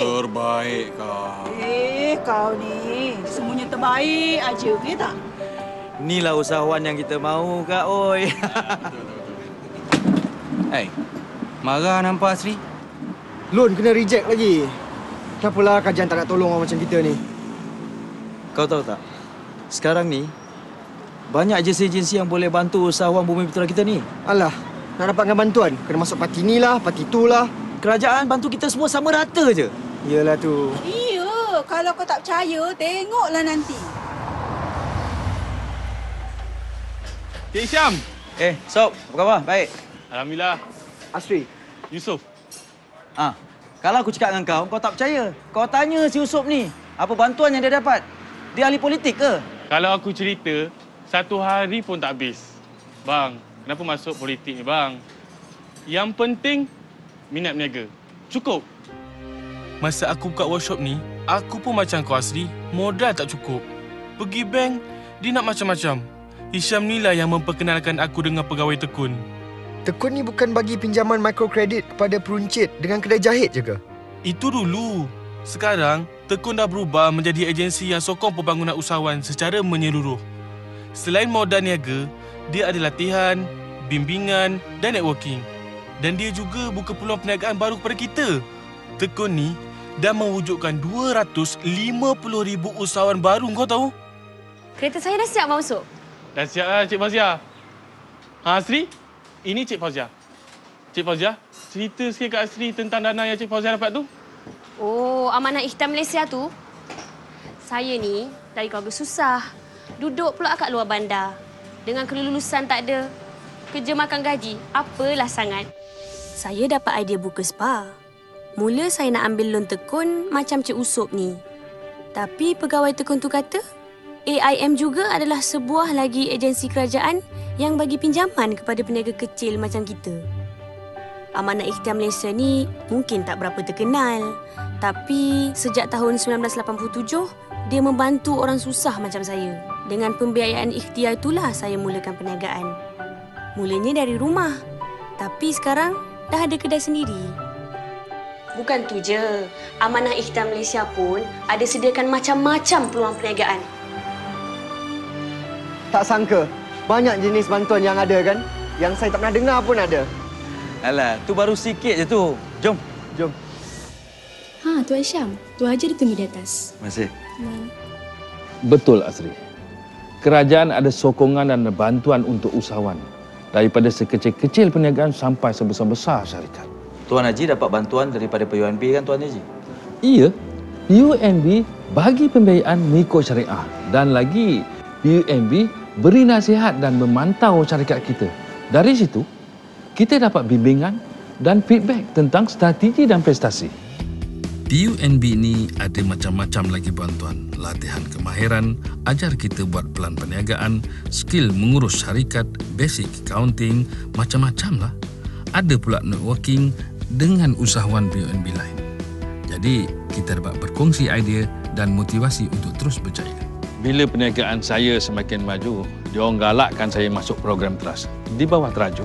Terbaik kau. Kau ni semuanya terbaik aja, okey tak? Inilah usahawan yang kita mahu, Kak Oi. Hey, marah nampak Asri? Loan kena reject lagi. Kenapalah kajian tak nak tolong orang macam kita ni? Kau tahu tak? Sekarang ni, banyak agensi-agensi yang boleh bantu usahawan Bumiputera kita ni. Alah, nak dapatkan bantuan, kena masuk parti ni lah, parti tu lah. Kerajaan bantu kita semua sama rata je. Yelah tu. Iya, kalau kau tak percaya, tengoklah nanti. Cik Syam. Sob, apa khabar? Baik. Alhamdulillah. Asri. Yusuf. Kalau aku cakap dengan kau tak percaya. Kau tanya si Yusof ni, apa bantuan yang dia dapat? Dia ahli politik ke? Kalau aku cerita, 1 hari pun tak habis. Bang, kenapa masuk politik ni, bang? Yang penting, minat berniaga. Cukup. Masa aku buka workshop ni, aku pun macam kau Asri, modal tak cukup. Pergi bank, dia nak macam-macam. Hisham ni lah yang memperkenalkan aku dengan pegawai Tekun. Tekun ni bukan bagi pinjaman mikrokredit kepada peruncit dengan kedai jahit je ke? Itu dulu. Sekarang, Tekun dah berubah menjadi agensi yang sokong pembangunan usahawan secara menyeluruh. Selain modal niaga, dia ada latihan, bimbingan dan networking. Dan dia juga buka peluang perniagaan baru kepada kita. Tekun ni dah mewujudkan 250,000 usahawan baru, kau tahu? Kereta saya dah siap masuk. Dah siap lah, Cik Fauzia. Asri? Ini Cik Fauzia. Cik Fauzia, cerita sikit kat Asri tentang dana yang Cik Fauzia dapat tu. Oh, amanah ikhtiar Malaysia tu. Saya ni dari keluarga susah. Duduk pula kat luar bandar. Dengan kelulusan tak ada. Kerja makan gaji, apalah sangat. Saya dapat idea buka spa. Mula saya nak ambil loan Tekun macam Cik Usop ni. Tapi pegawai Tekun tu kata, AIM juga adalah sebuah lagi agensi kerajaan yang bagi pinjaman kepada peniaga kecil macam kita. Amanah Ikhtiar Malaysia ni mungkin tak berapa terkenal. Tapi sejak tahun 1987, dia membantu orang susah macam saya. Dengan pembiayaan ikhtiar itulah saya mulakan perniagaan. Mulanya dari rumah. Tapi sekarang dah ada kedai sendiri. Bukan tu je. Amanah Ikhtiar Malaysia pun ada sediakan macam-macam peluang perniagaan. Tak sangka, banyak jenis bantuan yang ada kan? Yang saya tak pernah dengar pun ada. Alah, tu baru sikit je tu. Jom. Jom. Tuan Syam. Tuan Haji ditunggu di atas. Terima kasih. Betul, Asri. Kerajaan ada sokongan dan bantuan untuk usahawan. Daripada sekecil-kecil perniagaan sampai sebesar-besar syarikat. Tuan Haji dapat bantuan daripada PUNB kan, Tuan Haji? Iya, PUNB bagi pembiayaan mikro syariah. Dan lagi, PUNB beri nasihat dan memantau syarikat kita. Dari situ, kita dapat bimbingan dan feedback tentang strategi dan prestasi. PUNB ni ada macam-macam lagi bantuan. Latihan kemahiran, ajar kita buat pelan perniagaan, skill mengurus syarikat, basic accounting, macam-macam lah. Ada pula networking dengan usahawan PUNB lain. Jadi, kita dapat berkongsi idea dan motivasi untuk terus berjaya. Bila perniagaan saya semakin maju, diorang galakkan saya masuk program trust di bawah Teraju.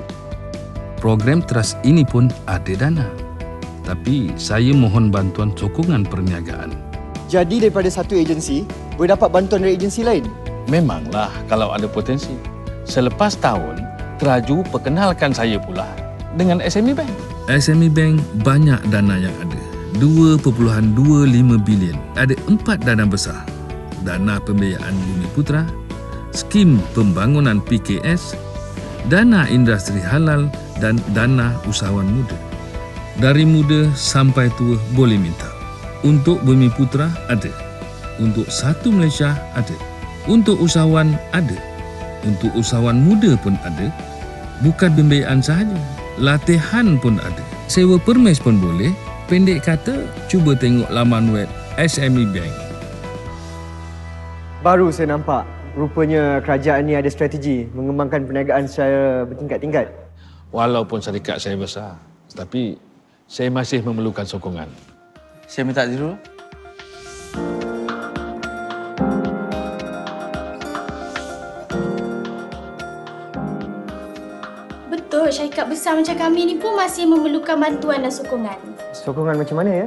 Program trust ini pun ada dana. Tapi saya mohon bantuan sokongan perniagaan. Jadi daripada satu agensi, boleh dapat bantuan dari agensi lain? Memanglah kalau ada potensi. Selepas tahun, Teraju perkenalkan saya pula dengan SME Bank. SME Bank banyak dana yang ada. 2.25 bilion. Ada 4 dana besar. Dana pembiayaan Bumiputera, skim pembangunan PKS, dana industri halal dan dana usahawan muda. Dari muda sampai tua boleh minta. Untuk Bumiputera ada. Untuk Satu Malaysia ada. Untuk usahawan ada. Untuk usahawan muda pun ada. Bukan pembiayaan sahaja, latihan pun ada. Sewa permes pun boleh. Pendek kata, cuba tengok laman web SME Bank. Baru saya nampak, rupanya kerajaan ni ada strategi mengembangkan perniagaan secara bertingkat-tingkat. Walaupun syarikat saya besar, tapi saya masih memerlukan sokongan. Saya minta dulu. Betul, syarikat besar macam kami ni pun masih memerlukan bantuan dan sokongan. Sokongan macam mana ya?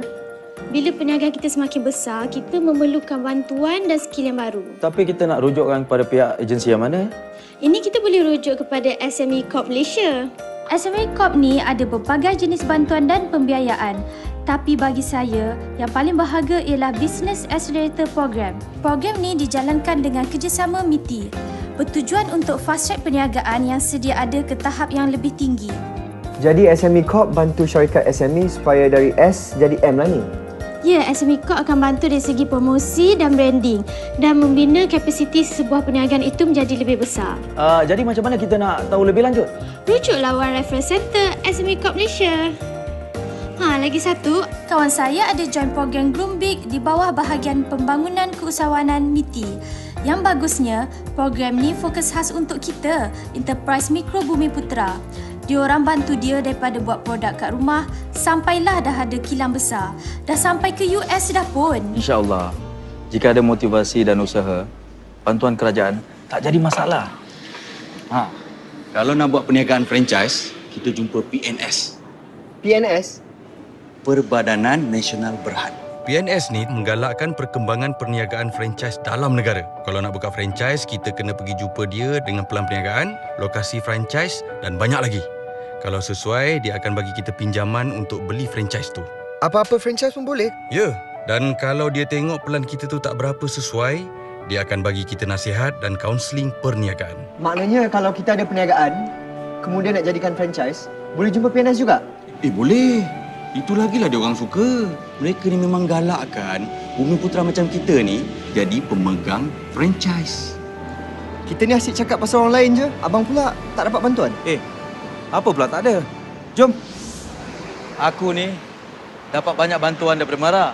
Bila perniagaan kita semakin besar, kita memerlukan bantuan dan skill yang baru. Tapi kita nak rujukkan kepada pihak agensi yang mana? Ini kita boleh rujuk kepada SME Corp Malaysia. SME Corp ni ada berbagai jenis bantuan dan pembiayaan. Tapi bagi saya, yang paling berharga ialah Business Accelerator Program. Program ni dijalankan dengan kerjasama MITI. Bertujuan untuk fast-track perniagaan yang sedia ada ke tahap yang lebih tinggi. Jadi SME Corp bantu syarikat SME supaya dari S jadi M lah ni. Ya, SME Corp akan bantu dari segi promosi dan branding dan membina kapasiti sebuah perniagaan itu menjadi lebih besar. Jadi macam mana kita nak tahu lebih lanjut? Rujuk lawan Referral Center SME Corp Malaysia. Lagi satu, kawan saya ada join program Groom Big di bawah bahagian pembangunan keusahawanan MITI. Yang bagusnya, program ni fokus khas untuk kita, Enterprise Mikro Bumi Putra. Diorang bantu dia daripada buat produk kat rumah sampailah dah ada kilang besar. Dah sampai ke US dah pun. InsyaAllah, jika ada motivasi dan usaha, bantuan kerajaan tak jadi masalah. Kalau nak buat perniagaan franchise, kita jumpa PNS. PNS? Perbadanan Nasional Berhad. PNS ni menggalakkan perkembangan perniagaan franchise dalam negara. Kalau nak buka franchise, kita kena pergi jumpa dia dengan pelan perniagaan, lokasi franchise dan banyak lagi. Kalau sesuai, dia akan bagi kita pinjaman untuk beli franchise tu. Apa-apa franchise pun boleh? Ya, dan kalau dia tengok pelan kita tu tak berapa sesuai, dia akan bagi kita nasihat dan kaunseling perniagaan. Maknanya kalau kita ada perniagaan, kemudian nak jadikan franchise, boleh jumpa PNS juga? Boleh. Itu lagilah dia orang suka. Mereka ni memang galakkan Bumi Putra macam kita ni jadi pemegang franchise. Kita ni asyik cakap pasal orang lain je. Abang pula tak dapat bantuan. Apa pula tak ada? Jom. Aku ni dapat banyak bantuan daripada Mara.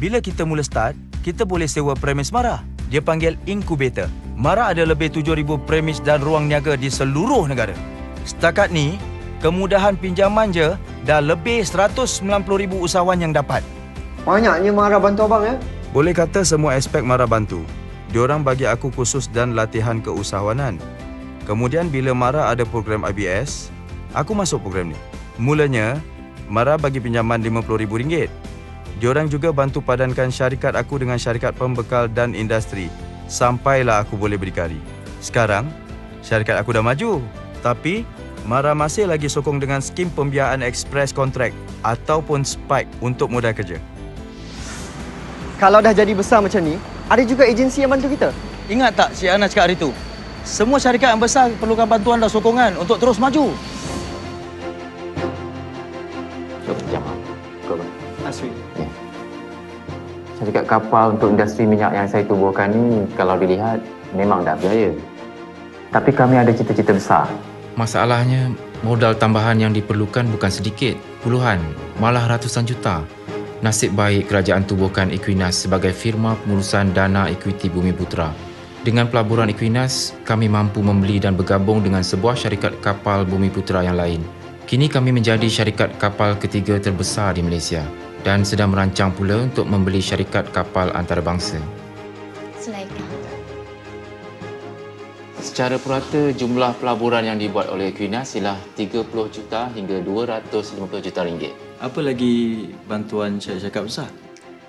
Bila kita mula start, kita boleh sewa premis Mara. Dia panggil incubator. Mara ada lebih 7,000 premis dan ruang niaga di seluruh negara. Setakat ni, kemudahan pinjaman je dah lebih 190,000 usahawan yang dapat. Banyaknya Mara bantu abang ya? Boleh kata semua aspek Mara bantu. Diorang bagi aku kursus dan latihan keusahawanan. Kemudian bila Mara ada program IBS, aku masuk program ni. Mulanya, Mara bagi pinjaman RM50,000. Diorang juga bantu padankan syarikat aku dengan syarikat pembekal dan industri sampailah aku boleh berdikari. Sekarang, syarikat aku dah maju. Tapi Mara masih lagi sokong dengan skim pembiayaan express contract ataupun SPIKE untuk modal kerja. Kalau dah jadi besar macam ni, ada juga agensi yang bantu kita. Ingat tak Cik Ana cakap hari tu? Semua syarikat yang besar perlukan bantuan dan sokongan untuk terus maju. Asri. Syarikat kapal untuk industri minyak yang saya tubuhkan ni, kalau dilihat, memang dah berjaya. Tapi kami ada cita-cita besar. Masalahnya, modal tambahan yang diperlukan bukan sedikit, puluhan, malah ratusan juta. Nasib baik kerajaan tubuhkan Equinas sebagai firma pengurusan dana ekuiti Bumi Putra. Dengan pelaburan Equinas, kami mampu membeli dan bergabung dengan sebuah syarikat kapal Bumi Putra yang lain. Kini kami menjadi syarikat kapal ketiga terbesar di Malaysia dan sedang merancang pula untuk membeli syarikat kapal antarabangsa. Selaika. Secara purata, jumlah pelaburan yang dibuat oleh Equinas ialah 30 juta hingga 250 juta ringgit. Apa lagi bantuan syarikat besar?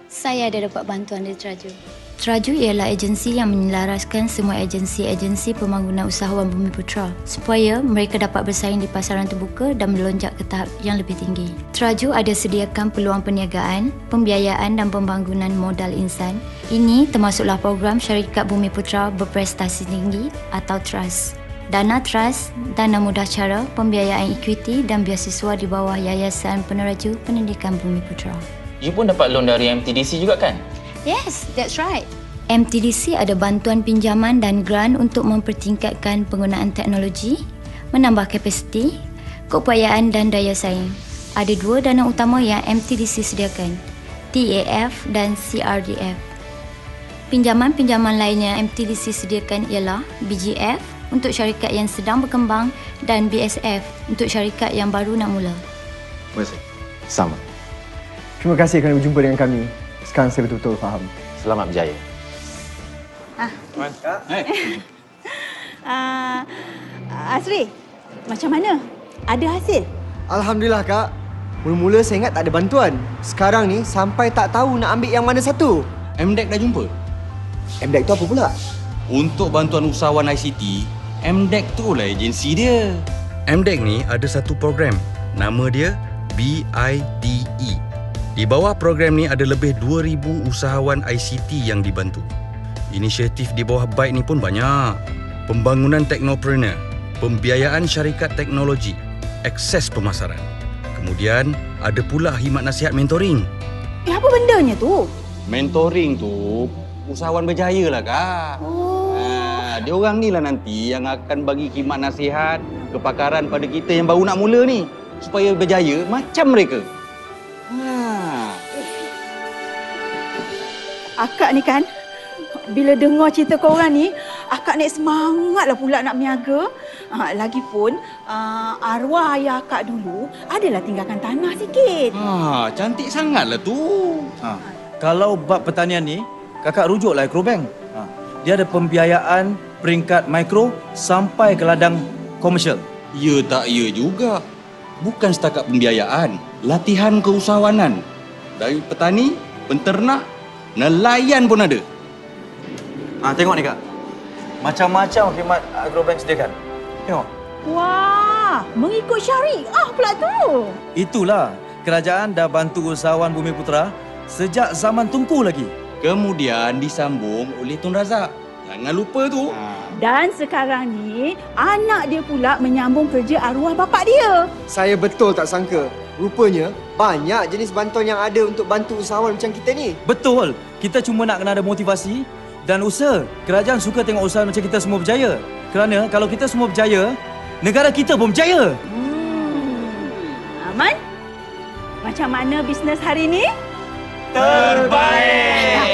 Saya ada dapat bantuan dari Traju. Traju ialah agensi yang menyelaraskan semua agensi-agensi pembangunan usahawan Bumi Putra supaya mereka dapat bersaing di pasaran terbuka dan melonjak ke tahap yang lebih tinggi. Traju ada sediakan peluang perniagaan, pembiayaan dan pembangunan modal insan. Ini termasuklah program Syarikat Bumi Putra Berprestasi Tinggi atau TRUST. Dana TRUST, dana mudah cara, pembiayaan ekuiti dan beasiswa di bawah Yayasan Peneraju Pendidikan Bumi Putra. You pun dapat loan dari MTDC juga kan? Yes, that's right. MTDC ada bantuan pinjaman dan grant untuk mempertingkatkan penggunaan teknologi, menambah kapasiti, keupayaan dan daya saing. Ada dua dana utama yang MTDC sediakan, TAF dan CRDF. Pinjaman-pinjaman lain yang MTDC sediakan ialah BGF untuk syarikat yang sedang berkembang dan BSF untuk syarikat yang baru nak mula. Terima kasih. Sama. Terima kasih kerana berjumpa dengan kami. Sekarang saya betul-betul faham. Selamat berjaya. Asri, macam mana? Ada hasil? Alhamdulillah, Kak. Mula-mula saya ingat tak ada bantuan. Sekarang ni sampai tak tahu nak ambil yang mana satu. MDEC dah jumpa? MDEC tu apa pula? Untuk bantuan usahawan ICT, MDEC tu lah agensi dia. MDEC ni ada satu program. Nama dia BIDE. Di bawah program ni ada lebih 2,000 usahawan ICT yang dibantu. Inisiatif di bawah BIDE ni pun banyak. Pembangunan teknopreneur, pembiayaan syarikat teknologi, akses pemasaran. Kemudian ada pula khidmat nasihat mentoring. Apa bendanya tu? Mentoring tu usahawan berjaya lah, Kak. Dia orang ni lah nanti yang akan bagi khidmat nasihat, kepakaran pada kita yang baru nak mula ni. Supaya berjaya macam mereka. Akak ni kan, bila dengar cerita korang ni, akak naik semangatlah pula nak berniaga. Lagipun, arwah ayah akak dulu adalah tinggalkan tanah sikit. Cantik sangatlah tu. Kalau bab pertanian ni, kakak rujuklah Agrobank. Dia ada pembiayaan peringkat mikro sampai ke ladang komersial. Ya tak ya juga. Bukan setakat pembiayaan, latihan keusahawanan. Dari petani, penternak, nelayan pun ada. Tengok ni, Kak. Macam-macam khidmat Agrobank sediakan. Tengok. Wah, mengikut syariah pula tu. Itulah, kerajaan dah bantu usahawan Bumiputera sejak zaman Tunku lagi. Kemudian disambung oleh Tun Razak. Jangan lupa tu. Dan sekarang ni, anak dia pula menyambung kerja arwah bapak dia. Saya betul tak sangka. Rupanya banyak jenis bantuan yang ada untuk bantu usahawan macam kita ni. Betul. Kita cuma nak kena ada motivasi dan usaha. Kerajaan suka tengok usaha macam kita semua berjaya. Kerana kalau kita semua berjaya, negara kita pun berjaya. Aman? Macam mana bisnes hari ni? Terbaik!